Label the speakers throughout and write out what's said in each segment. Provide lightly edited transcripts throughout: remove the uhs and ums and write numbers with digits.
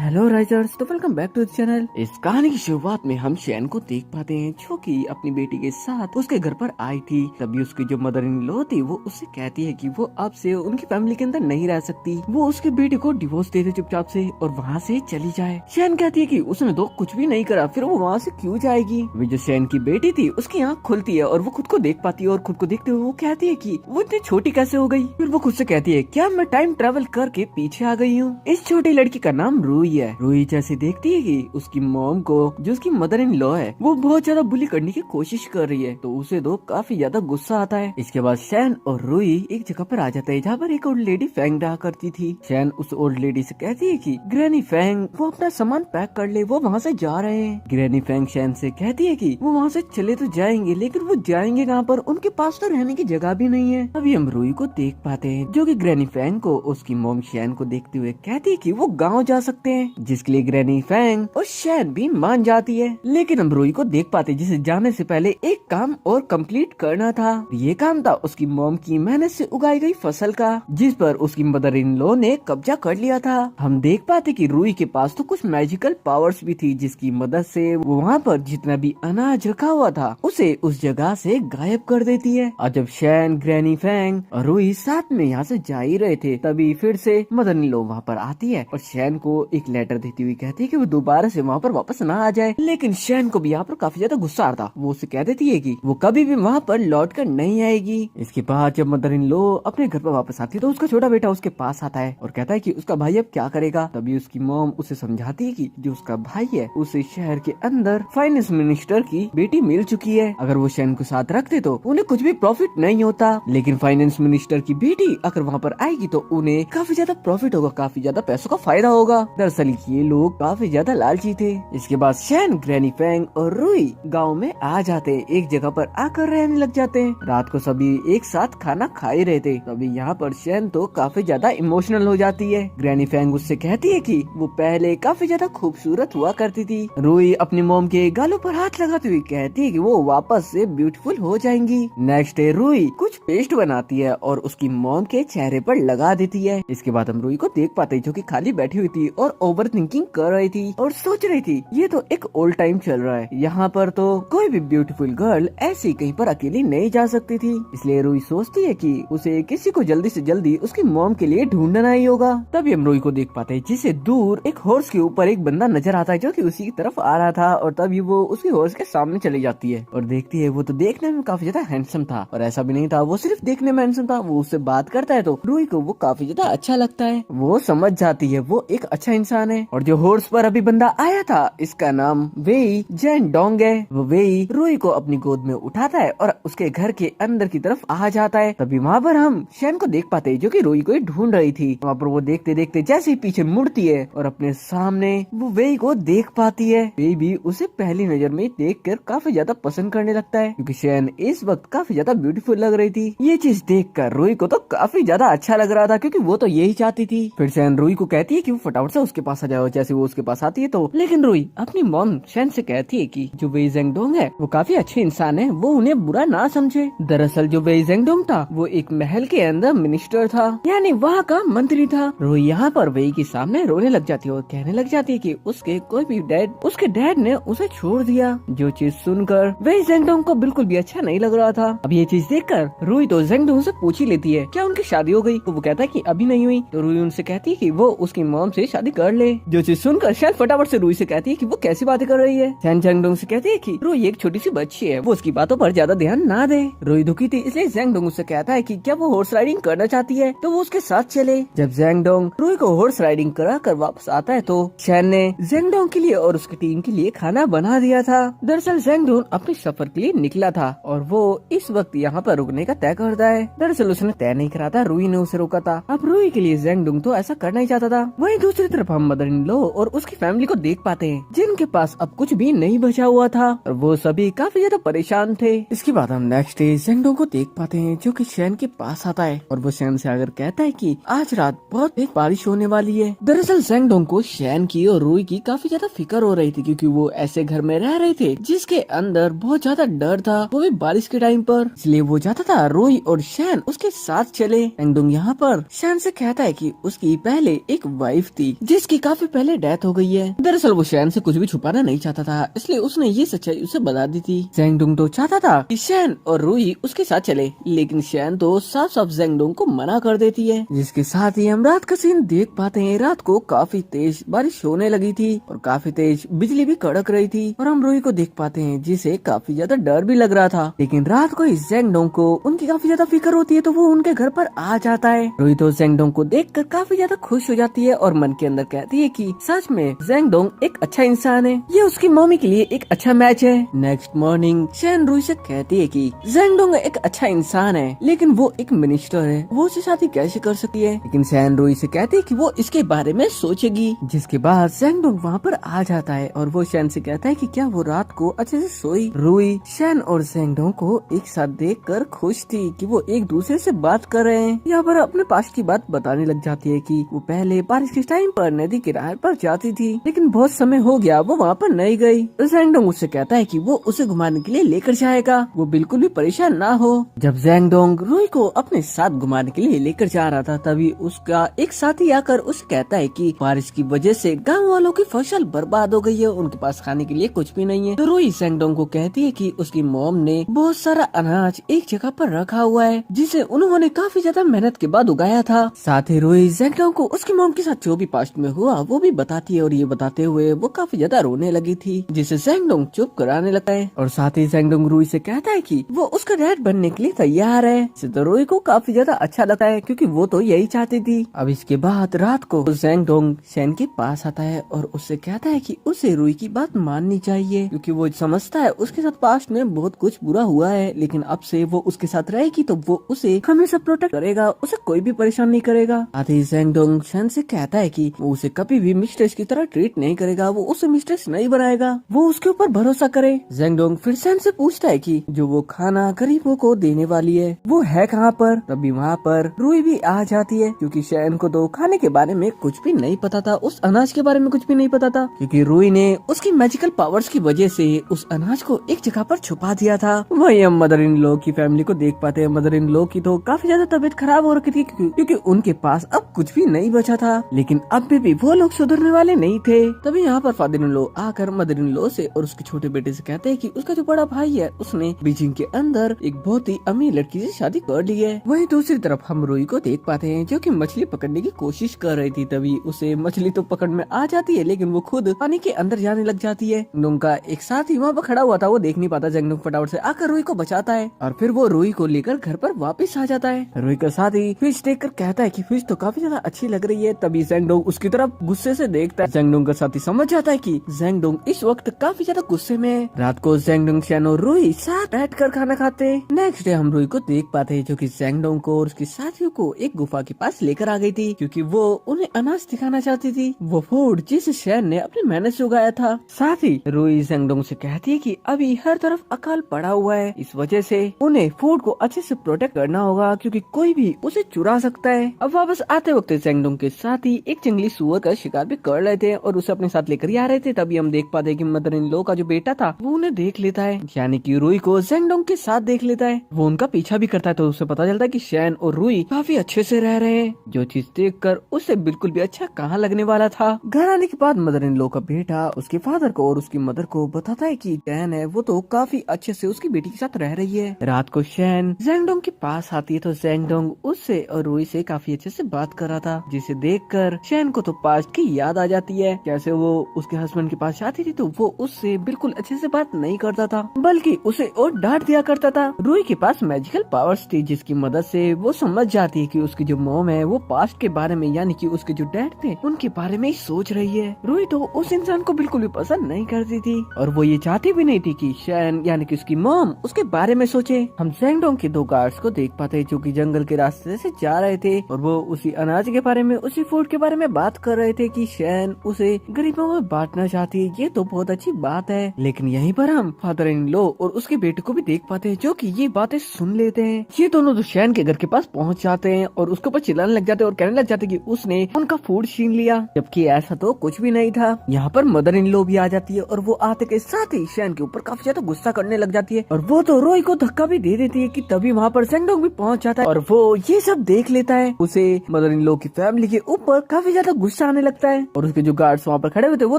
Speaker 1: Hello risers, तो welcome back to the channel. इस कहानी की शुरुआत में हम शैन को देख पाते हैं जो कि अपनी बेटी के साथ उसके घर पर आई थी। तभी उसकी जो मदर इन लॉ थी वो उससे कहती है कि वो अब से उनकी फैमिली के अंदर नहीं रह सकती। वो उसके बेटे को डिवोर्स दे दे चुपचाप से और वहाँ से चली जाए। शैन कहती है कि उसने तो कुछ भी नहीं करा, फिर वो वहाँ से क्यों जाएगी। वे जो शैन की बेटी थी उसकी आँख खुलती है और वो खुद को देख पाती है और खुद को देखते हुए वो कहती है कि वो इतनी छोटी कैसे हो गई। फिर वो खुद से कहती है क्या मैं टाइम ट्रेवल करके पीछे आ गई हूँ। इस छोटी लड़की का नाम रूही है। रूही जैसे देखती है कि उसकी मॉम को, जो उसकी मदर इन लॉ है, वो बहुत ज्यादा बुली करने की कोशिश कर रही है, तो उसे तो काफी ज्यादा गुस्सा आता है। इसके बाद शैन और रूही एक जगह पर आ जाते हैं जहाँ पर एक ओल्ड लेडी फैंग रहा करती थी। शैन उस ओल्ड लेडी से कहती है कि ग्रैनी फैंग वो अपना सामान पैक कर ले, वो वहाँ से जा रहे हैं। ग्रैनी फैंग शैन से कहती है कि वो वहाँ से चले तो जाएंगे, लेकिन वो जाएंगे कहाँ पर, उनके पास तो रहने की जगह भी नहीं है। अभी हम रूही को देख पाते हैं जो कि ग्रैनी फैंग को उसकी मॉम शैन को देखते हुए कहती है कि वो गाँव जा सकते हैं, जिसके लिए ग्रैनी फैंग और शैन भी मान जाती है। लेकिन हम रूही को देख पाते जिसे जाने से पहले एक काम और कंप्लीट करना था। ये काम था उसकी मॉम की मेहनत से उगाई गई फसल का, जिस पर उसकी मदर इन लॉ ने कब्जा कर लिया था। हम देख पाते कि रूही के पास तो कुछ मैजिकल पावर्स भी थी, जिसकी मदद से वो वहाँ पर जितना भी अनाज रखा हुआ था उसे उस जगह से गायब कर देती है। और जब शैन, ग्रैनी फैंग और रूही साथ में यहाँ से जा ही रहे थे, तभी फिर से मदर इन लॉ वहाँ पर आती है और शैन को एक लेटर देती हुई कहती है कि वो दोबारा से वहाँ पर वापस ना आ जाए। लेकिन शैन को भी यहाँ पर काफी ज्यादा गुस्सा आता है। वो उसे कह देती है कि वो कभी भी वहाँ पर लौट कर नहीं आएगी। इसके बाद जब मदर इन लॉ अपने घर पर वापस आती है तो उसका छोटा बेटा उसके पास आता है और कहता है कि उसका भाई अब क्या करेगा। तभी उसकी मॉम उसे समझाती है कि जो उसका भाई है उसे शहर के अंदर फाइनेंस मिनिस्टर की बेटी मिल चुकी है। अगर वो शैन को साथ रखते तो उन्हें कुछ भी प्रॉफिट नहीं होता, लेकिन फाइनेंस मिनिस्टर की बेटी अगर वहाँ पर आएगी तो उन्हें काफी ज्यादा प्रॉफिट होगा, काफी ज्यादा पैसों का फायदा होगा। दरअसल ये लोग काफी ज्यादा लालची थे। इसके बाद शैन, ग्रैनी फैंग और रूही गांव में आ जाते, एक जगह पर आकर रहने लग जाते हैं। रात को सभी एक साथ खाना खा ही रहे थे। तभी यहाँ पर शैन तो काफी ज्यादा इमोशनल हो जाती है। ग्रैनी फैंग उससे कहती है कि वो पहले काफी ज्यादा खूबसूरत हुआ करती थी। रूही अपनी मॉम के गालों पर हाथ लगाते हुए कहती है कि वो वापस से ब्यूटीफुल हो जाएंगी। नेक्स्ट डे रूही कुछ पेस्ट बनाती है और उसकी मॉम के चेहरे पर लगा देती है। इसके बाद हम रूही को देख पाते जो कि खाली बैठी हुई थी और ओवर थिंकिंग कर रही थी और सोच रही थी ये तो एक ओल्ड टाइम चल रहा है, यहाँ पर तो कोई भी ब्यूटीफुल गर्ल ऐसी कहीं पर अकेली नहीं जा सकती थी। इसलिए रूही सोचती है कि उसे किसी को जल्दी से जल्दी उसकी मॉम के लिए ढूंढना ही होगा। तभी हम रूही को देख पाते हैं जिसे दूर एक हॉर्स के ऊपर एक बंदा नजर आता है जो कि उसी की तरफ आ रहा था, और तभी वो उसकी हॉर्स के सामने चली जाती है और देखती है वो तो देखने में काफी ज्यादा हैंडसम था, और ऐसा भी नहीं था वो सिर्फ देखने में हैंडसम था। वो उससे बात करता है तो रूही को वो काफी ज्यादा अच्छा लगता है। वो समझ जाती है वो एक अच्छा इंसान है। और जो हॉर्स पर अभी बंदा आया था इसका नाम वेई जैन डोंग है। वो वेई रूही को अपनी गोद में उठाता है और उसके घर के अंदर की तरफ आ जाता है। तभी वहाँ पर हम शैन को देख पाते हैं जो कि रूही को ही ढूंढ रही थी। वहाँ पर वो देखते देखते जैसे ही पीछे मुड़ती है और अपने सामने वो वेई को देख पाती है। वेई भी उसे पहली नजर में देखकर काफी ज्यादा पसंद करने लगता है, क्योंकि शैन इस वक्त काफी ज्यादा ब्यूटीफुल लग रही थी। ये चीज देखकर रूही को तो काफी ज्यादा अच्छा लग रहा था, क्योंकि वो तो यही चाहती थी। फिर शैन रूही को कहती है कि वो फटाफट से उसके पास आ जाओ। जैसे वो उसके पास आती है तो लेकिन रूही अपनी मॉम शैन से कहती है कि जो वेई जेंगडोंग है वो काफी अच्छे इंसान है, वो उन्हें बुरा ना समझे। दरअसल जो वेई जेंगडोंग था वो एक महल के अंदर मिनिस्टर था, यानी वहाँ का मंत्री था। रूही यहाँ पर वेई के सामने रोने लग जाती है और कहने लग जाती है कि उसके उसके डैड ने उसे छोड़ दिया। जो चीज सुनकर वेई जेंगडोंग को बिल्कुल भी अच्छा नहीं लग रहा था। अब ये चीज देखकर रूही तो जेंगडोंग से पूछ ही लेती है क्या उनकी शादी हो गई, तो वो कहता है कि अभी नहीं हुई। तो रूही उनसे कहती है कि वो उसकी मॉम से शादी कर ले। जो चीज सुनकर शैन फटाफट से रूही से कहती है कि वो कैसी बातें कर रही है। शैन जेंगडोंग से कहती है कि रूही एक छोटी सी बच्ची है, वो उसकी बातों पर ज्यादा ध्यान ना दे। रूही दुखी थी, इसलिए जेंगडोंग उससे कहता है कि क्या वो हॉर्स राइडिंग करना चाहती है तो वो उसके साथ चले। जब जेंगडोंग रूही को हॉर्स राइडिंग करा कर वापस आता है तो शैन ने जेंगडोंग के लिए और उसकी टीम के लिए खाना बना दिया था। दरअसल जेंगडोंग अपने सफर के लिए निकला था और वो इस वक्त यहाँ पर रुकने का तय करता है। दरअसल उसने तय नहीं करा था, रूही ने उसे रोका था। अब रूही के लिए जेंगडोंग तो ऐसा करना ही चाहता था। वहीं दूसरी तरफ हम मदर इन लॉ और उसकी फैमिली को देख पाते हैं जिनके पास अब कुछ भी नहीं बचा हुआ था और वो सभी काफी ज्यादा परेशान थे। इसके बाद हम नेक्स्ट डे जेंगडोंग को देख पाते हैं जो कि शैन के पास आता है और वो शैन से आकर कहता है कि आज रात बहुत तेज बारिश होने वाली है। दरअसल जेंगडोंग को शैन की और रूही की काफी ज्यादा फिक्र हो रही थी, क्योंकि वो ऐसे घर में रह रहे थे जिसके अंदर बहुत ज्यादा डर था, वो भी बारिश के टाइम पर। इसलिए वो चाहता था रूही और शैन उसके साथ चले। जेंगडोंग यहाँ पर शैन से कहता है कि उसकी पहले एक वाइफ थी जिसके जिसकी काफी पहले डेथ हो गई है। दरअसल वो शैन से कुछ भी छुपाना नहीं चाहता था, इसलिए उसने ये सच्चाई उसे बता दी थी। जेंगडुंग तो चाहता था कि शैन और रूई उसके साथ चले, लेकिन शैन तो साफ साफ जेंगडुंग को मना कर देती है। जिसके साथ ही हम रात का सीन देख पाते हैं। रात को काफी तेज बारिश होने लगी थी और काफी तेज बिजली भी कड़क रही थी और हम रूई को देख पाते हैं जिसे काफी ज्यादा डर भी लग रहा था। लेकिन रात को इस जेंगडुंग को उनकी काफी ज्यादा फिक्र होती है, तो वो उनके घर पर आ जाता है। रूई तो जेंगडुंग को देखकर काफी ज्यादा खुश हो जाती है और मन के अंदर कहती है कि सच में जेंगडुंग एक अच्छा इंसान है, ये उसकी मम्मी के लिए एक अच्छा मैच है। नेक्स्ट मॉर्निंग शैन रूई से कहती है कि जेंगडुंग एक अच्छा इंसान है, लेकिन वो एक मिनिस्टर है, वो उससे शादी कैसे कर सकती है। लेकिन शैन रूई से कहती है कि वो इसके बारे में सोचेगी। जिसके बाद जेंगडुंग वहाँ पर आ जाता है और वो शैन से कहता है कि क्या वो रात को अच्छे से सोई। रूई शैन और जेंगडुंग को एक साथ देखकर खुश थी कि वो एक दूसरे से बात कर रहे हैं। यहाँ पर अपने पास की बात बताने लग जाती है कि वो पहले बारिश के टाइम पर नदी किनारे पर जाती थी, लेकिन बहुत समय हो गया वो वहाँ पर नहीं गई। जेंगडुंग उससे कहता है कि वो उसे घुमाने के लिए लेकर जाएगा, वो बिल्कुल भी परेशान ना हो। जब जेंगडुंग रूई को अपने साथ घुमाने के लिए लेकर जा रहा था, तभी उसका एक साथी आकर उसे कहता है कि बारिश की वजह से गांव वालों की फसल बर्बाद हो गई है, उनके पास खाने के लिए कुछ भी नहीं है। तो रूई जेंगडुंग को कहती है कि उसकी मॉम ने बहुत सारा अनाज एक जगह पर रखा हुआ है, जिसे उन्होंने काफी ज्यादा मेहनत के बाद उगाया था। साथ ही रूई जेंगडुंग को उसकी मॉम के साथ जो भी पास्ट में हुआ वो भी बताती है और ये बताते हुए वो काफी ज्यादा रोने लगी थी, जिसे जेंगडुंग चुप कराने लगता है। और साथ ही जेंगडुंग रूई से कहता है कि वो उसका डैड बनने के लिए तैयार है। इससे तो रूई को काफी ज्यादा अच्छा लगता है, क्योंकि वो तो यही चाहती थी। अब इसके बाद रात को जेंगडुंग शैन के पास आता है और उससे कहता है कि उसे रूई की बात माननी चाहिए, क्योंकि वो समझता है उसके साथ पास्ट में बहुत कुछ बुरा हुआ है, लेकिन अब से वो उसके साथ रहेगी तो वो उसे हमेशा प्रोटेक्ट करेगा, उसे कोई भी परेशान नहीं करेगा। साथ ही जेंगडुंग शैन से कहता है कि वो उसे कभी भी मिस्ट्रेस की तरह ट्रीट नहीं करेगा, वो उसे मिस्ट्रेस नहीं बनाएगा, वो उसके ऊपर भरोसा करे। जेंगडुंग फिर शैन से पूछता है कि जो वो खाना गरीबों को देने वाली है वो है कहाँ पर। तभी वहाँ पर रूई भी आ जाती है, क्योंकि शैन को तो खाने के बारे में कुछ भी नहीं पता था, उस अनाज के बारे में कुछ भी नहीं पता था, क्योंकि रूई ने उसकी मैजिकल पावर्स की वजह से उस अनाज को एक जगह पर छुपा दिया था। वही हम मदर इन लॉ की फैमिली को देख पाते हैं। मदर इन लॉ की तो काफी ज्यादा तबीयत खराब हो रखी थी, क्योंकि उनके पास अब कुछ भी नहीं बचा था, लेकिन अब भी वो लोग सुधरने वाले नहीं थे। तभी यहाँ पर फादर इन लॉ आकर मदर इन लॉ से और उसके छोटे बेटे से कहते हैं कि उसका जो बड़ा भाई है उसने बीजिंग के अंदर एक बहुत ही अमीर लड़की से शादी कर ली है। वहीं दूसरी तरफ हम रूई को देख पाते हैं जो कि मछली पकड़ने की कोशिश कर रही थी। तभी उसे मछली तो पकड़ में आ जाती है, लेकिन वो खुद पानी के अंदर जाने लग जाती है। उनका एक साथी वहाँ पर खड़ा हुआ था, वो देख नहीं पाता। जेंगडुंग फटाफट से आकर रूई को बचाता है और फिर वो रूई को लेकर घर पर वापस आ जाता है। रूई का साथी फिश देखकर कहता है कि फिश तो काफी ज्यादा अच्छी लग रही है। तभी जेंगडुंग उसकी तरफ गुस्से से देखता है। जेंगडुंग का साथी समझ जाता है कि जेंगडुंग इस वक्त काफी ज्यादा गुस्से में है। रात को जेंगडुंग शैन और रूई साथ बैठकर खाना खाते। नेक्स्ट डे हम रूई को देख पाते हैं जो कि जेंगडुंग को और उसके साथियों को एक गुफा के पास लेकर आ गई थी, क्योंकि वो उन्हें अनाज दिखाना चाहती थी, वो फूड जिसे शैन ने अपनी मेहनत से उगाया था। साथ ही रूई जेंगडुंग से कहती है कि अभी हर तरफ अकाल पड़ा हुआ है, इस वजह से उन्हें फूड को अच्छे से प्रोटेक्ट करना होगा, क्योंकि कोई भी उसे चुरा सकता है। अब वापस आते वक्त जेंगडुंग के साथी एक जंगली सुअर का शिकार भी कर रहे थे और उसे अपने साथ लेकर ही आ रहे थे। तभी हम देख पाते हैं कि मदर इन लॉ का जो बेटा था वो उन्हें देख लेता है, यानी कि रूई को जेंगडुंग के साथ देख लेता है। वो उनका पीछा भी करता है, तो उसे पता चलता है कि शैन और रूई काफी अच्छे से रह रहे हैं, जो चीज देखकर उसे बिल्कुल भी अच्छा कहाँ लगने वाला था। घर आने के बाद मदर इन लॉ का बेटा उसके फादर को और उसकी मदर को बताता है कि शैन है वो तो काफी अच्छे से उसकी बेटी के साथ रह रही है। रात को शैन जेंगडुंग के पास आती है, तो जेंगडुंग उससे और रूई से काफी अच्छे से बात कर रहा था, जिसे देखकर शैन को तो पास्ट की याद आ जाती है। कैसे वो उसके हस्बैंड के पास जाती थी तो वो उससे बिल्कुल अच्छे से बात नहीं करता था, बल्कि उसे और डांट दिया करता था। रूई के पास मैजिकल पावर्स थी, जिसकी मदद से वो समझ जाती है कि उसकी जो मॉम है वो पास्ट के बारे में, यानी कि उसके जो डैड थे उनके बारे में ही सोच रही है। रूई तो उस इंसान को बिल्कुल भी पसंद नहीं करती थी और वो ये चाहती भी नहीं थी कि शैन यानी कि उसकी मॉम उसके बारे में सोचे। हम जेंगडुंग के दो गार्ड्स को देख पाते हैं जो कि जंगल के रास्ते से जा रहे थे और वो उसी अनाज के बारे में, उसी फूड के बारे में बात कर रहे थे कि शैन उसे गरीबों में बांटना चाहती है। ये तो बहुत अच्छी बात है, लेकिन यहीं पर हम फादर इन लॉ और उसके बेटे को भी देख पाते हैं जो कि ये बातें सुन लेते हैं। ये दोनों तो शैन के घर के पास पहुंच जाते हैं और उसके ऊपर चिल्लाने लग जाते हैं और कहने लग जाते हैं कि उसने उनका फूड छीन लिया, जबकि ऐसा तो कुछ भी नहीं था। यहाँ पर मदर इन लॉ भी आ जाती है और वो आते के साथ ही शैन के ऊपर काफी ज्यादा गुस्सा करने लग जाती है और वो तो रूई को धक्का भी दे देती है कि तभी वहाँ पर जेंगडुंग भी पहुंच जाता है और वो ये सब देख लेता है। उसे मदर इन लॉ की फैमिली के ऊपर काफी ज्यादा गुस्सा गुस्सा आने लगता है और उसके जो गार्ड्स वहाँ पर खड़े हुए थे वो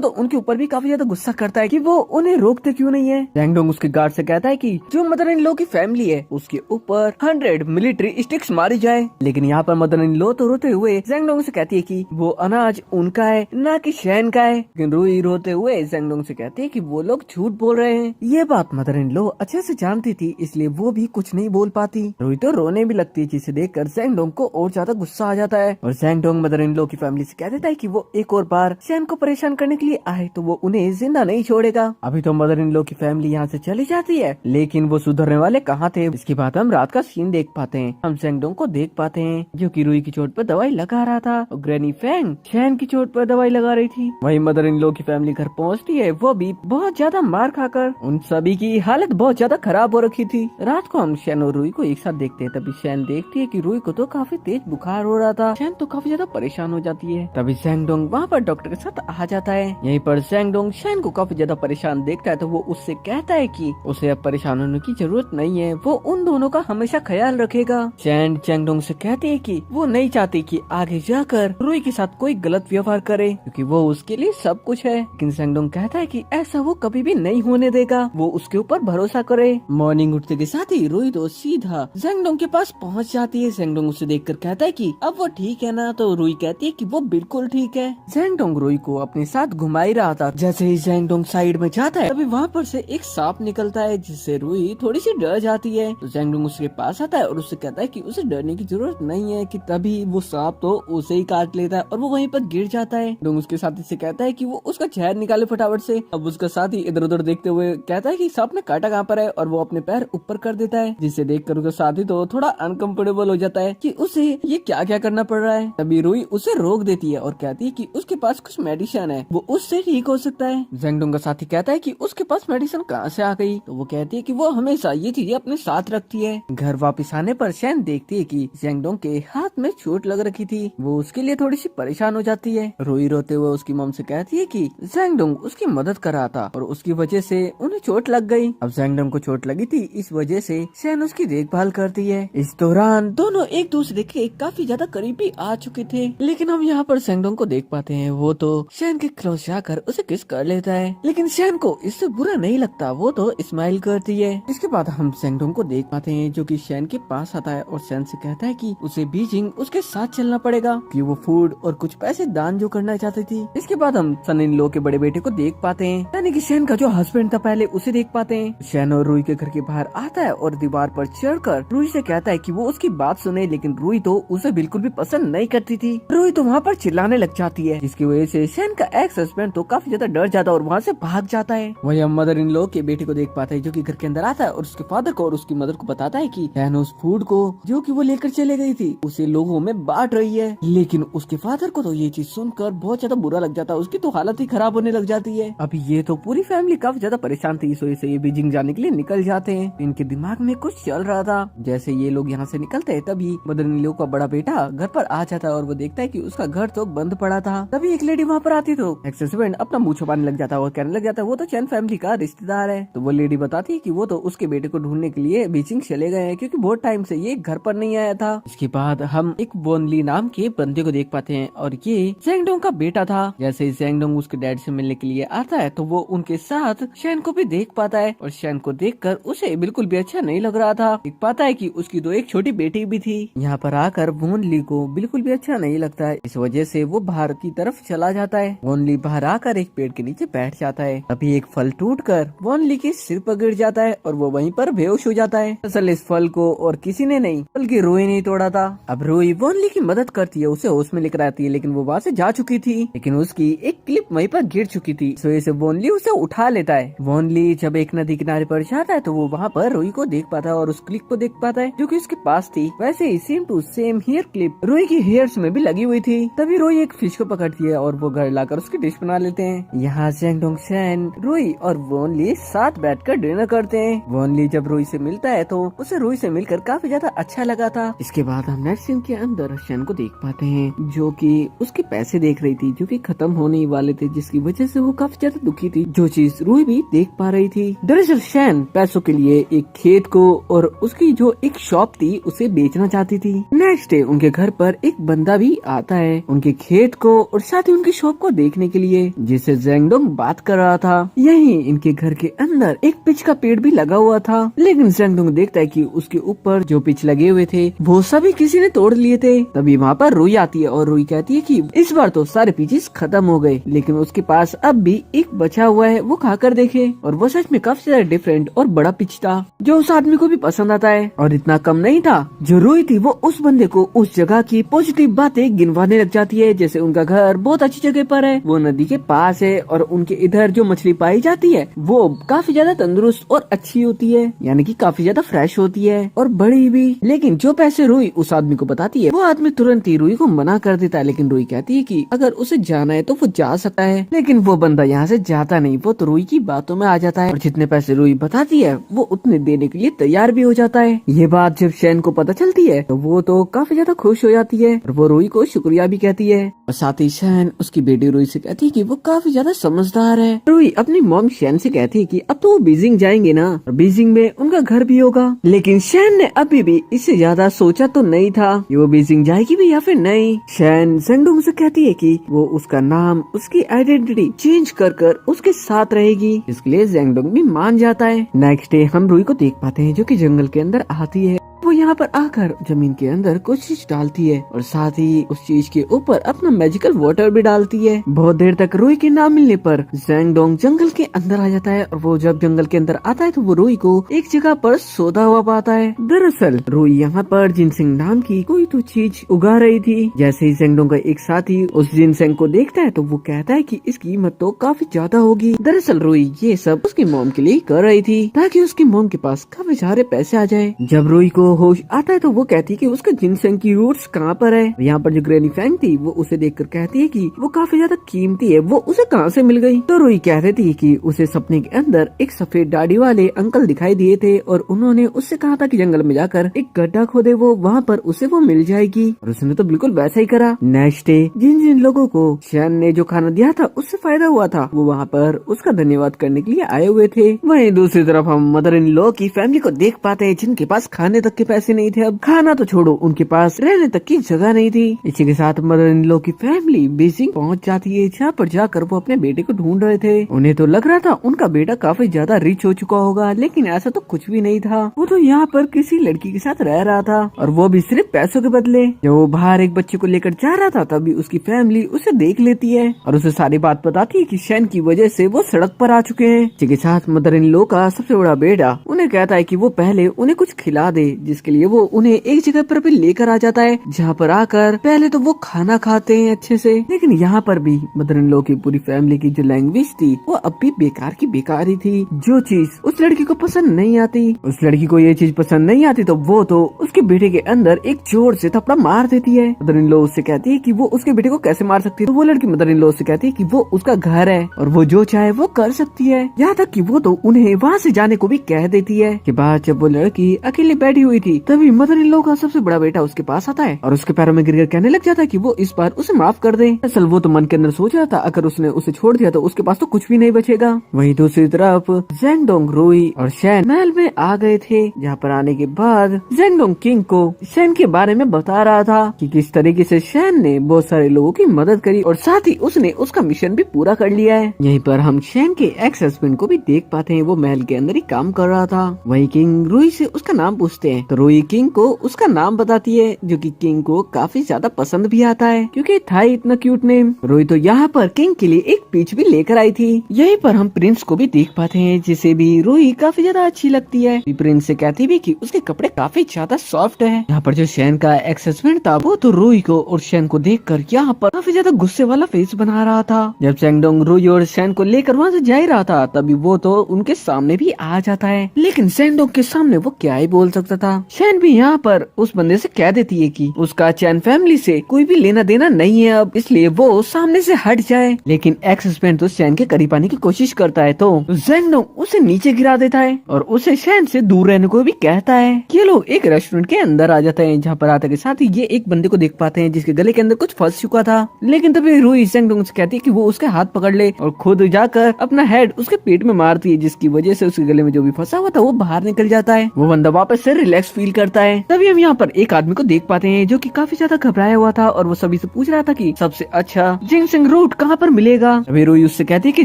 Speaker 1: तो उनके ऊपर भी काफी ज्यादा गुस्सा करता है कि वो उन्हें रोकते क्यों नहीं है। जैंग डोंग उसके गार्ड से कहता है कि जो मदर इन लॉ की फैमिली है उसके ऊपर 100 मिलिट्री स्टिक्स मारी जाए। लेकिन यहाँ पर मदर इन लॉ तो रोते हुए जैंग डोंग से कहती है कि वो अनाज उनका है ना कि शैन का है। लेकिन रूई रोते हुए जैंग डोंग से कहती है कि वो लोग झूठ बोल रहे हैं। ये बात मदर इन लॉ अच्छे से जानती थी, इसलिए वो भी कुछ नहीं बोल पाती। रूई तो रोने भी लगती है, जिसे देखकर जैंग डोंग को और ज्यादा गुस्सा आ जाता है और जैंग डोंग मदर इन लॉ की फैमिली से कह देता है कि वो एक और बार शैन को परेशान करने के लिए आए तो वो उन्हें जिंदा नहीं छोड़ेगा। अभी तो मदर इन लॉ की फैमिली यहाँ से चली जाती है, लेकिन वो सुधरने वाले कहाँ थे। इसके बाद हम रात का सीन देख पाते हैं। हम जैंग डोंग को देख पाते हैं जो कि रूई की चोट पर दवाई लगा रहा था और ग्रैनी फैंग शैन की चोट पर दवाई लगा रही थी। वही मदर इन लॉ की फैमिली घर पहुँचती है, वो भी बहुत ज्यादा मार खाकर। उन सभी की हालत बहुत ज्यादा खराब हो रखी थी। रात को हम शैन और रूई को एक साथ देखते हैं। तभी शैन देखती है कि रूई को तो काफी तेज बुखार हो रहा था। शैन तो काफी ज्यादा परेशान हो जाती है। तभी जैंग डोंग वहाँ पर डॉक्टर के साथ आ जाता है। यहीं पर जैंग डोंग शैन को काफी ज्यादा परेशान देखता है तो वो उससे कहता है कि उसे अब परेशान होने की जरूरत नहीं है, वो उन दोनों का हमेशा ख्याल रखेगा। शैन जैंग डोंग से कहती है कि वो नहीं चाहती कि आगे जाकर रूई के साथ कोई गलत व्यवहार करे, क्योंकि वो उसके लिए सब कुछ है। लेकिन जैंग डोंग कहता है कि ऐसा वो कभी भी नहीं होने देगा, वो उसके ऊपर भरोसा करे। मॉर्निंग उठते के साथ ही रूई तो सीधा जैंग डोंग के पास पहुँच जाती है। जैंग डोंग उसे देखकर कहता है कि अब वो ठीक है ना, तो रूई कहती है कि वो बिल्कुल ठीक है। जैंग डोंग रूई को अपने साथ घुमा ही रहा था। जैसे ही जैंग डोंग साइड में जाता है तभी वहाँ पर से एक सांप निकलता है, जिससे रूई थोड़ी सी डर जाती है। तो जैंग डोंग उसके पास आता है और उससे कहता है कि उसे डरने की जरूरत नहीं है। कि तभी वो सांप तो उसे ही काट लेता है और वो वहीं पर गिर जाता है। डोंग उसके साथी से कहता है कि वो उसका जहर निकाले फटाफट से। अब उसका साथी इधर उधर देखते हुए कहता है कि सांप ने काटा कहाँ पर है, और वो अपने पैर ऊपर कर देता है, जिसे देखकर उसका साथी तो थोड़ा अनकंफर्टेबल हो जाता है कि उसे ये क्या क्या करना पड़ रहा है। तभी रूई उसे रोक देती है और कहती है कि उसके पास कुछ मेडिसिन है, वो उससे ठीक हो सकता है। जैंग डोंग का साथी कहता है कि उसके पास मेडिसिन कहाँ से आ गई, तो वो कहती है कि वो हमेशा ये चीजें अपने साथ रखती है। घर वापस आने पर शैन देखती है कि जैंग डोंग के हाथ में चोट लग रखी थी। वो उसके लिए थोड़ी सी परेशान हो जाती है। रोई रोते हुए उसकी मॉम से कहती है कि जैंग डोंग उसकी मदद कर रहा था और उसकी वजह से उन्हें चोट लग गई। अब जैंग डोंग को चोट लगी थी, इस वजह से शैन उसकी देखभाल करती है। इस दौरान दोनों एक दूसरे के काफी ज्यादा करीबी आ चुके थे। लेकिन हम यहाँ पर जैंग डोंग को देख पाते हैं, वो तो शैन के क्लोज जाकर उसे किस कर लेता है। लेकिन शैन को इससे बुरा नहीं लगता, वो तो स्माइल करती है। इसके बाद हम जैंग डोंग को देख पाते हैं जो कि शैन के पास आता है और शैन से कहता है कि उसे बीजिंग उसके साथ चलना पड़ेगा, कि वो फूड और कुछ पैसे दान जो करना चाहती थी। इसके बाद हम सन इन लॉ के बड़े बेटे को देख पाते हैं, यानी कि शैन का जो हस्बैंड था पहले, उसे देख पाते हैं। शैन और रूई के घर के बाहर आता है और दीवार पर चढ़कर रूई से कहता है कि वो उसकी बात सुने, लेकिन रूई तो उसे बिल्कुल भी पसंद नहीं करती थी। रूई तो वहाँ पर चिल्लाने लग जाती है, जिसकी वजह से शैन का एक्स हस्बैंड तो काफी ज्यादा डर जाता है और वहाँ से भाग जाता है। वही हम मदर इन लॉ के बेटे को देख पाते हैं जो कि घर के अंदर आता है और उसके फादर को और उसकी मदर को बताता है कि शैन उस फूड को जो कि वो लेकर चले गई थी उसे लोगों में बांट रही है। लेकिन उसके फादर को तो ये चीज सुनकर बहुत ज्यादा बुरा लग जाता है, उसकी तो हालत ही खराब होने लग जाती है। अभी ये तो पूरी फैमिली काफी ज्यादा परेशान थी, इस वजह से ये बीजिंग जाने के लिए निकल जाते हैं। इनके दिमाग में कुछ चल रहा था। जैसे ये लोग यहाँ से निकलते हैं तभी मदर इन लॉ का बड़ा बेटा घर पर आ जाता है और वो देखता है कि उसका घर तो बंद पड़ा था। तभी एक लेडी वहाँ पर आती तो एक्स हस्बैंड अपना मुंह छुपाने लग जाता है और कहने लग जाता है वो तो चैन फैमिली का रिश्तेदार है। तो वो लेडी बताती है कि वो तो उसके बेटे को ढूंढने के लिए बीजिंग चले गए हैं, क्योंकि बहुत टाइम से ये घर पर नहीं आया था। इसके बाद हम एक वोनली नाम के बंदे को देख पाते हैं और ये जैंग डोंग का बेटा था। जैसे जैंग डोंग उसके डैड से मिलने के लिए आता है तो वो उनके साथ शैन को भी देख पाता है और शैन को देखकर उसे बिल्कुल भी अच्छा नहीं लग रहा था। देख पाता है कि उसकी तो एक छोटी बेटी भी थी। यहाँ पर आकर वोनली को बिल्कुल भी अच्छा नहीं लगता है, इस वजह से वो बाहर की तरफ चला जाता है। वोनली बाहर आकर एक पेड़ के नीचे बैठ जाता है। अभी एक फल टूटकर वोनली के सिर पर गिर जाता है और वो वहीं पर बेहोश हो जाता है। असल इस फल को और किसी ने नहीं बल्कि रूई ने तोड़ा था। अब रूई वोनली की मदद करती है, उसे होश में लेकर आती है, लेकिन वो वहाँ से जा चुकी थी। लेकिन उसकी एक क्लिप वहीं पर गिर चुकी थी, इस वजह से वोनली उसे उठा लेता है। वोनली जब एक नदी किनारे पर जाता है तो वो वहाँ पर रूई को देख पाता है और उस क्लिप को देख पाता है जो कि उसके पास थी। वैसे ही same to same hair clip रूई की हेयर्स में भी लगी हुई थी। तभी रूई एक फिश को पकड़ती है और वो घर लाकर उसकी डिश बना लेते हैं। यहाँ जैंग डोंग, शैन, रूई और वोनली साथ बैठकर डिनर करते हैं। वोनली जब रूई से मिलता है तो उसे रूई से मिलकर काफी ज्यादा अच्छा लगा था। इसके बाद हम नेक्स्ट सीन के अंदर शैन को देख पाते हैं जो कि उसके पैसे देख रही थी जो कि खत्म होने वाले थे, जिसकी वजह से वो काफी ज्यादा दुखी थी, जो चीज रूई भी देख पा रही थी। दरअसल शैन पैसों के लिए एक खेत को और उसकी जो एक शॉप थी उसे बेचना चाहती थी। नेक्स्ट डे उनके घर पर एक बंदा भी आता है उनके खेत को और साथ ही उनकी शॉप को देखने के लिए, जिससे जेंगडोंग बात कर रहा था। यहीं इनके घर के अंदर एक पिच का पेड़ भी लगा हुआ था, लेकिन जेंगडोंग देखता है कि उसके ऊपर जो पिच लगे हुए थे वो सभी किसी ने तोड़ लिए थे। तभी वहाँ पर रुई आती है और रुई कहती है कि इस बार तो सारे पीचेस खत्म हो गए, लेकिन उसके पास अब भी एक बचा हुआ है, वो खाकर देखे। और वो सच में काफी ज्यादा डिफरेंट और बड़ा पिच था, जो उस आदमी को भी पसंद आता है। और इतना कम नहीं था, जो रुई थी वो उस बंदे को उस जगह की पॉजिटिव बातें गिनवाने लग जाती है, जैसे उनका घर बहुत अच्छी जगह पर है, वो नदी के पास है और उनके इधर जो मछली पाई जाती है वो काफी ज्यादा तंदुरुस्त और अच्छी होती है, यानी कि काफी ज्यादा फ्रेश होती है और बड़ी भी। लेकिन जो पैसे रुई उस आदमी को बताती है, वो आदमी तुरंत ही रुई को मना कर देता है। लेकिन रुई कहती है कि अगर उसे जाना है तो वो जा सकता है, लेकिन वो बंदा यहाँ से जाता नहीं, वो तो रुई की बातों में आ जाता है और जितने पैसे रुई बताती है वो उतने देने के लिए तैयार भी हो जाता है। ये बात जब शैन को पता चलती है तो वो तो काफी ज्यादा खुश हो जाती है और वो रुई को शुक्रिया भी कहती है। और साथ ही शैन उसकी बेटी रुई से कहती है कि वो काफी ज्यादा समझदार है। रुई अपनी मॉम शैन से कहती है कि अब तो वो बीजिंग जाएंगे ना, और बीजिंग में उनका घर भी होगा। लेकिन शैन ने अभी भी इससे ज्यादा सोचा तो नहीं था कि वो बीजिंग जाएगी भी या फिर नहीं। शैन जेंगडोंग से कहती है कि वो उसका नाम, उसकी आइडेंटिटी चेंज कर उसके साथ रहेगी, इसके लिए जेंगडोंग भी मान जाता है। नेक्स्ट डे हम रुई को देख पाते हैं जो कि जंगल के अंदर आती है। वो यहाँ पर आकर जमीन के अंदर कुछ चीज डालती है और साथ ही उस चीज के ऊपर अपना मैजिकल वाटर भी डालती है। बहुत देर तक रुई के ना मिलने पर जेंगडोंग जंगल के अंदर आ जाता है और वो जब जंगल के अंदर आता है तो वो रुई को एक जगह पर सोता हुआ पाता है। दरअसल रुई यहाँ पर जिनसेंग नाम की कोई तो चीज उगा रही थी। जैसे ही जेंगडोंग का एक साथी उस जिनसेंग को देखता है तो वो कहता है कि इसकी कीमत तो काफी ज्यादा होगी। दरअसल रुई ये सब उसकी मॉम के लिए कर रही थी ताकि उसकी मॉम के पास काफी सारे पैसे आ जाए। जब रुई को होश आता है तो वो कहती है कि उसके जिनसेंग की रूट्स कहाँ पर है। यहाँ पर जो ग्रैनी फैंग थी वो उसे देखकर कहती है कि वो काफी ज्यादा कीमती है, वो उसे कहाँ से मिल गई। तो रुई कह रही थी कि उसे सपने के अंदर एक सफेद दाढ़ी वाले अंकल दिखाई दिए थे और उन्होंने उससे कहा था कि जंगल में जाकर एक गड्ढा खोदे, वो वहाँ पर उसे वो मिल जाएगी। और उसने तो बिल्कुल वैसा ही करा। नेक्स्ट डे जिन जिन लोगों को शैन ने जो खाना दिया था उससे फायदा हुआ था, वो वहाँ पर उसका धन्यवाद करने के लिए आए हुए थे। वहीं दूसरी तरफ हम मदर इन लॉ की फैमिली को देख पाते हैं, जिनके पास खाने तक के पैसे नहीं थे। अब खाना तो छोड़ो, उनके पास रहने तक की जगह नहीं थी। इसी के साथ मदर इन लॉ की फैमिली बीजिंग पहुंच जाती है, जहाँ पर जाकर वो अपने बेटे को ढूंढ रहे थे। उन्हें तो लग रहा था उनका बेटा काफी ज्यादा रिच हो चुका होगा, लेकिन ऐसा तो कुछ भी नहीं था। वो तो यहाँ पर किसी लड़की के साथ रह रहा था और वो भी सिर्फ पैसों के बदले। जब वो बाहर एक बच्चे को लेकर जा रहा था तभी उसकी फैमिली उसे देख लेती है और उसे सारी बात बताती है कि शैन की वजह से वो सड़क पर आ चुके हैं। इसी के साथ मदर इन लॉ का सबसे बड़ा बेटा उन्हें कहता है कि वो पहले उन्हें कुछ खिला दे, जिसके लिए वो उन्हें एक जगह पर भी लेकर आ जाता है, जहाँ पर आकर पहले तो वो खाना खाते हैं अच्छे से। लेकिन यहाँ पर भी मदर इन लॉ की पूरी फैमिली की जो लैंग्वेज थी वो अब भी बेकार की बेकार ही थी। जो चीज उस लड़की को पसंद नहीं आती, उस लड़की को ये चीज पसंद नहीं आती तो वो तो उसके बेटे के अंदर एक जोर से थप्पड़ मार देती है। मदर इन लॉ उससे कहती है कि वो उसके बेटे को कैसे मार सकती है, तो वो लड़की मदर इन लॉ से कहती है कि वो उसका घर है और वो जो चाहे वो कर सकती है। यहाँ तक कि वो तो उन्हें वहाँ से जाने को भी कह देती है। के बाद जब वो लड़की अकेले बैठी हुई थी तभी मदर इन लॉ का सबसे बड़ा बेटा उसके पास आता है और उसके पैरों में गिरकर कहने लग जाता है कि वो इस बार उसे माफ कर दे। असल वो तो मन के अंदर सोच रहा था अगर उसने उसे छोड़ दिया तो उसके पास तो कुछ भी नहीं बचेगा। वहीं दूसरी तरफ जेंगडोंग, रुई और शैन महल में आ गए थे, जहाँ पर आने के बाद जेंगडोंग किंग को शैन के बारे में बता रहा था कि किस तरीके से शैन ने बहुत सारे लोगों की मदद करी और साथ ही उसने उसका मिशन भी पूरा कर लिया है। यहीं पर हम शैन के एक्स हस्बैंड को भी देख पाते हैं, वो महल के अंदर ही काम कर रहा था। वहीं किंग रुई से उसका नाम पूछते हैं तो रुई किंग को उसका नाम बताती है, जो कि किंग को काफी ज्यादा पसंद भी आता है क्योंकि था ही इतना क्यूट नेम। रुई तो यहाँ पर किंग के लिए एक पीच भी लेकर आई थी। यहीं पर हम प्रिंस को भी देख पाते हैं, जिसे भी रुई काफी ज्यादा अच्छी लगती है। प्रिंस से कहती भी कि उसके कपड़े काफी ज्यादा सॉफ्ट है। यहाँ पर जो शैन का एक्स हस्बैंड था वो तो रुई को और शैन को देखकर यहाँ पर काफी ज्यादा गुस्से वाला फेस बना रहा था। जब जेंगडोंग रुई और शैन को लेकर वहाँ से जा ही रहा था तभी वो तो उनके सामने भी आ जाता है, लेकिन जेंगडोंग के सामने वो क्या ही बोल सकता था। शैन भी यहाँ पर उस बंदे से कह देती है कि उसका चैन फैमिली से कोई भी लेना देना नहीं है अब, इसलिए वो सामने से हट जाए। लेकिन एक्स हस्बैंड तो शैन के करीब आने की कोशिश करता है तो जेंगडोंग उसे नीचे गिरा देता है और उसे शैन से दूर रहने को भी कहता है। ये लोग एक रेस्टोरेंट के अंदर आ जाते हैं, जहाँ पर आते के साथ ही ये एक बंदे को देख पाते हैं जिसके गले के अंदर कुछ फंस चुका था। लेकिन तभी रुई जेंगडोंग से कहती है कि वो उसके हाथ पकड़ ले और खुद जाकर अपना हेड उसके पेट में मारती है, जिसकी वजह से उसके गले में जो भी फंसा हुआ था वो बाहर निकल जाता है। वो बंदा वापस से रिलैक्स फील करता है। तभी हम यहाँ पर एक आदमी को देख पाते हैं जो कि काफी ज्यादा घबराया हुआ था और वो सभी से पूछ रहा था कि सबसे अच्छा जिनसेंग रूट कहाँ पर मिलेगा। तभी रोई उससे कहती है कि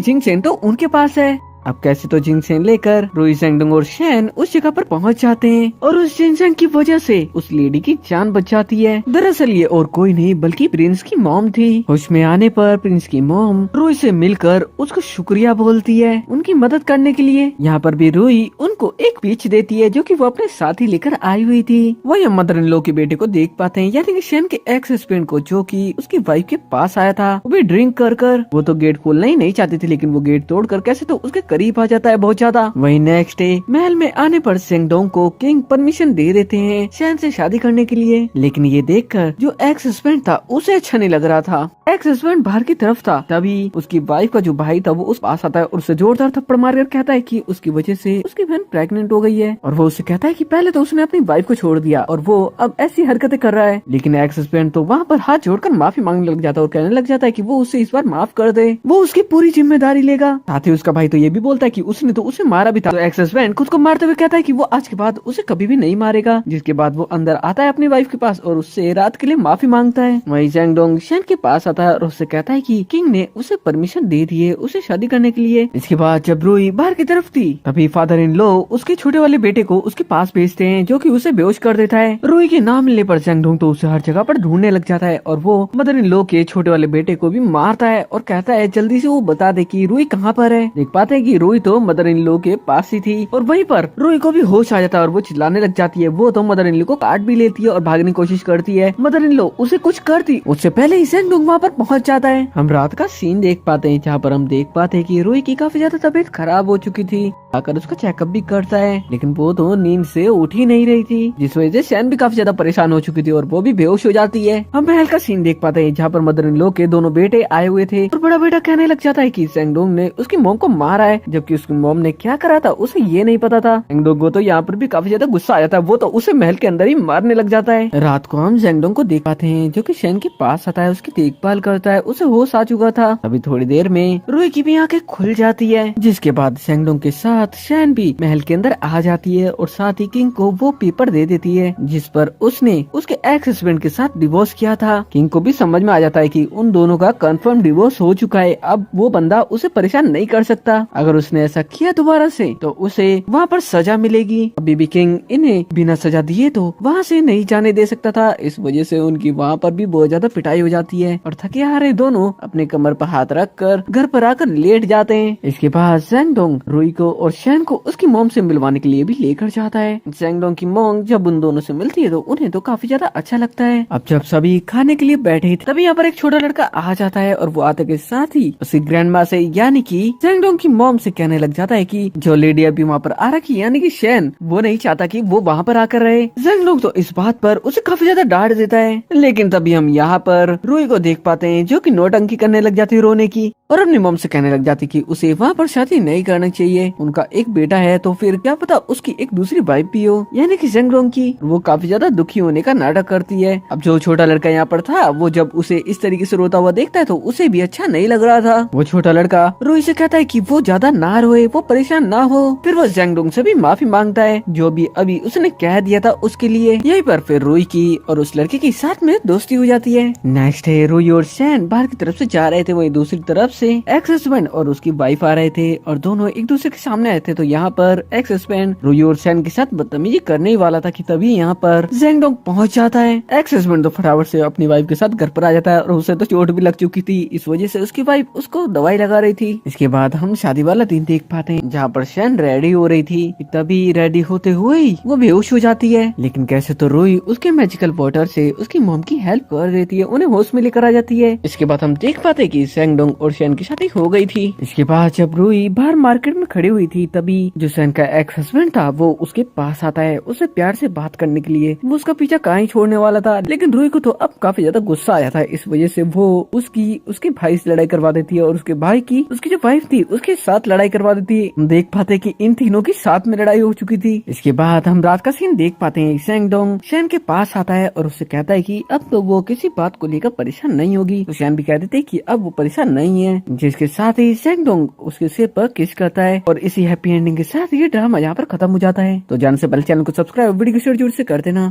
Speaker 1: जिनसेंग तो उनके पास है। अब कैसे तो जिनसेंग लेकर रोई, जैंगडोंग और शैन उस जगह पर पहुंच जाते हैं और उस जिनसेंग की वजह से उस लेडी की जान बच जाती है। दरअसल ये और कोई नहीं बल्कि प्रिंस की मॉम थी। होश में आने पर प्रिंस की मॉम रोई से मिलकर उसको शुक्रिया बोलती है उनकी मदद करने के लिए। यहाँ पर भी रोई उनको एक पीच देती है जो कि वो अपने साथ ही लेकर आई हुई थी। वही हम मदर इन लॉ के बेटे को देख पाते हैं, यानी कि शैन के एक्स हस्बैंड को, जो कि उसकी वाइफ के पास आया था। वो भी ड्रिंक कर वो तो गेट खोलना ही नहीं चाहती थी, लेकिन वो गेट तोड़कर कैसे तो उसके करीब आ जाता है बहुत ज्यादा। वही नेक्स्ट डे महल में आने पर जैंगडोंग को किंग परमिशन दे देते हैं शैन से शादी करने के लिए। लेकिन ये देखकर जो एक्स हस्बैंड था उसे अच्छा नहीं लग रहा था। एक्स हस्बैंड बाहर की तरफ था, तभी उसकी वाइफ का जो भाई था वो उस पास आता है और उसे जोरदार थप्पड़ मारकर कहता है कि उसकी वजह से उसकी बहन प्रेग्नेंट हो गई है। और वो उससे कहता है कि पहले तो उसने अपनी वाइफ को छोड़ दिया और वो अब ऐसी हरकतें कर रहा है। लेकिन एक्स हस्बैंड तो वहाँ पर हाथ जोड़कर माफी मांगने लग जाता है और कहने लग जाता है कि वो उसे इस बार माफ कर दे, वो उसकी पूरी जिम्मेदारी लेगा। साथ ही उसका भाई तो ये भी बोलता है कि उसने तो उसे मारा भी था। तो एक्स हस्बैंड खुद को मारते हुए कहता है कि वो आज के बाद उसे कभी भी नहीं मारेगा। जिसके बाद वो अंदर आता है अपनी वाइफ के पास और उससे रात के लिए माफी मांगता है। वही जैंगडोंग शैन के पास आता है और उससे कहता है कि किंग ने उसे परमिशन दे दी है उसे शादी करने के लिए। इसके बाद जब रोई बाहर की तरफ थी तभी फादर इन लॉ उसके छोटे वाले बेटे को उसके पास भेजते हैं जो कि उसे बेहोश कर देता है। रोई के ना मिलने पर जैंगडोंग तो उसे हर जगह पर ढूंढने लग जाता है और वो मदर इन लॉ के छोटे वाले बेटे को भी मारता है और कहता है जल्दी से वो बता दे कि रोई कहाँ पर है। देख पाते हैं कि रोई तो मदर इन लॉ के पास ही थी और वहीं पर रोई को भी होश आ जाता है और वो चिल्लाने लग जाती है। वो तो मदर इन लॉ को काट भी लेती है और भागने की कोशिश करती है। मदर इन लॉ उसे कुछ करती उससे पहले ही जैंगडोंग वहाँ पर पहुँच जाता है। हम रात का सीन देख पाते हैं जहाँ पर हम देख पाते हैं कि रोई की काफी ज्यादा तबीयत खराब हो चुकी थी। आकर उसका चेकअप भी करता है लेकिन वो तो नींद से उठ ही नहीं रही थी, जिस वजह से शैन भी काफी ज्यादा परेशान हो चुकी थी और वो भी बेहोश हो जाती है। हम महल का सीन देख पाते हैं जहाँ पर मदर इन लॉ के दोनों बेटे आए हुए थे और बड़ा बेटा कहने लग जाता है कि जैंगडोंग ने उसकी मॉम को मारा है, जबकि उसकी मॉम ने क्या करा था उसे ये नहीं पता था। जैंगडोंग को तो यहाँ पर भी काफी ज्यादा गुस्सा आ जाता है, वो तो उसे महल के अंदर ही मारने लग जाता है। रात को हम जैंगडोंग को देख पाते हैं जो कि शैन के पास आता है, उसकी देखभाल करता है, उसे होश आ चुका था। अभी थोड़ी देर में रोई की भी आंखें खुल जाती है, जिसके बाद जैंगडोंग के साथ शैन भी महल के अंदर आ जाती है और साथ ही किंग को वो पेपर दे देती है जिस पर उसने उसके एक्स हस्बैंड के साथ डिवोर्स किया था। किंग को भी समझ में आ जाता है कि उन दोनों का कंफर्म डिवोर्स हो चुका है, अब वो बंदा उसे परेशान नहीं कर सकता। अगर उसने ऐसा किया दोबारा से तो उसे वहाँ पर सजा मिलेगी। अभी भी किंग इन्हें बिना सजा दिए तो वहाँ से नहीं जाने दे सकता था, इस वजह से उनकी वहाँ पर भी बहुत ज्यादा पिटाई हो जाती है और थके हारे दोनों अपने कमर पर हाथ रख कर घर पर आकर लेट जाते हैं। इसके बाद जैंगडोंग रोई को और शैन को उसकी मॉम से मिलवाने के लिए भी लेकर जाता है। जैंगडोंग की मॉम जब उन दोनों से मिलती है तो उन्हें तो काफी ज्यादा अच्छा लगता है। अब जब सभी खाने के लिए बैठे थे तभी यहाँ पर एक छोटा लड़का आ जाता है और वो आते के साथ ही उसकी ग्रैंड माँ से यानी कि जैंगडोंग की मॉम से कहने लग जाता है कि जो लेडी अभी वहाँ पर आ रखी यानी कि शैन, वो नहीं चाहता कि वो वहाँ पर आकर रहे। जैंगडोंग तो इस बात पर उसे काफी ज्यादा डांट देता है, लेकिन तभी हम यहाँ पर रोई को देख पाते हैं जो कि नौटंकी करने लग जाती है रोने की और अपनी मॉम से कहने लग जाती कि उसे वहाँ पर शादी नहीं करना चाहिए। उनका एक बेटा है तो फिर क्या पता उसकी एक दूसरी वाइफ भी हो यानी कि जैंगडोंग की। वो काफी ज्यादा दुखी होने का नाटक करती है। अब जो छोटा लड़का यहाँ पर था वो जब उसे इस तरीके से रोता हुआ देखता है तो उसे भी अच्छा नहीं लग रहा था। वो छोटा लड़का रोई से कहता है कि वो ज्यादा ना रोए, वो परेशान ना हो। फिर वो जैंगडोंग से भी माफी मांगता है जो भी अभी उसने कह दिया था उसके लिए। यहीं पर फिर रोई की और उस लड़के की साथ में दोस्ती हो जाती है। नेक्स्ट है रोई और शैन बाहर की तरफ से जा रहे थे, वही दूसरी तरफ से एक्स हस्बैंड और उसकी वाइफ आ रहे थे और दोनों एक दूसरे के सामने आए थे। तो यहाँ पर एक्स हस्बैंड रोई और शैन के साथ बदतमीजी करने ही वाला था कि तभी यहाँ पर जैंगडोंग पहुंच जाता है। एक्स हस्बैंड तो फटाफट से अपनी वाइफ के साथ घर पर आ जाता है और उसे तो चोट भी लग चुकी थी, इस वजह से उसकी वाइफ उसको दवाई लगा रही थी। इसके बाद हम शादी वाला दिन देख पाते हैं जहाँ पर शैन रेडी हो रही थी, तभी रेडी होते हुए ही वो बेहोश हो जाती है। लेकिन कैसे तो रोई उसके मैजिकल वाटर से उसकी मॉम की हेल्प कर देती है, उन्हें होश में लेकर आ जाती है। इसके बाद हम देख पाते हैं कि जैंगडोंग और शैन की शादी हो गई थी। इसके बाद जब रोई बाहर मार्केट में खड़ी हुई थी तभी जो शैन का एक्स हस्बैंड था वो उसके पास आता है उसे प्यार से बात करने के लिए। वो उसका पीछा कहाँ ही छोड़ने वाला था, लेकिन रोई को तो अब काफी ज्यादा गुस्सा आया था, इस वजह से वो उसके भाई से लड़ाई करवा देती है और उसके भाई की उसकी जो वाइफ थी उसके साथ साथ लड़ाई करवा देती है। हम देख पाते हैं कि इन तीनों की साथ में लड़ाई हो चुकी थी। इसके बाद हम रात का सीन देख पाते हैं। शेंगडोंग शैन के पास आता है और उससे कहता है कि अब तो वो किसी बात को लेकर परेशान नहीं होगी। तो शैन भी कह देते कि अब वो परेशान नहीं है, जिसके साथ ही शेंगडोंग उसके सिर पर किस करता है। और इसी हैप्पी एंडिंग के साथ ये ड्रामा यहाँ पर खत्म हो जाता है। तो जाने से पहले चैनल को सब्सक्राइब, वीडियो को शेयर जरूर से कर देना।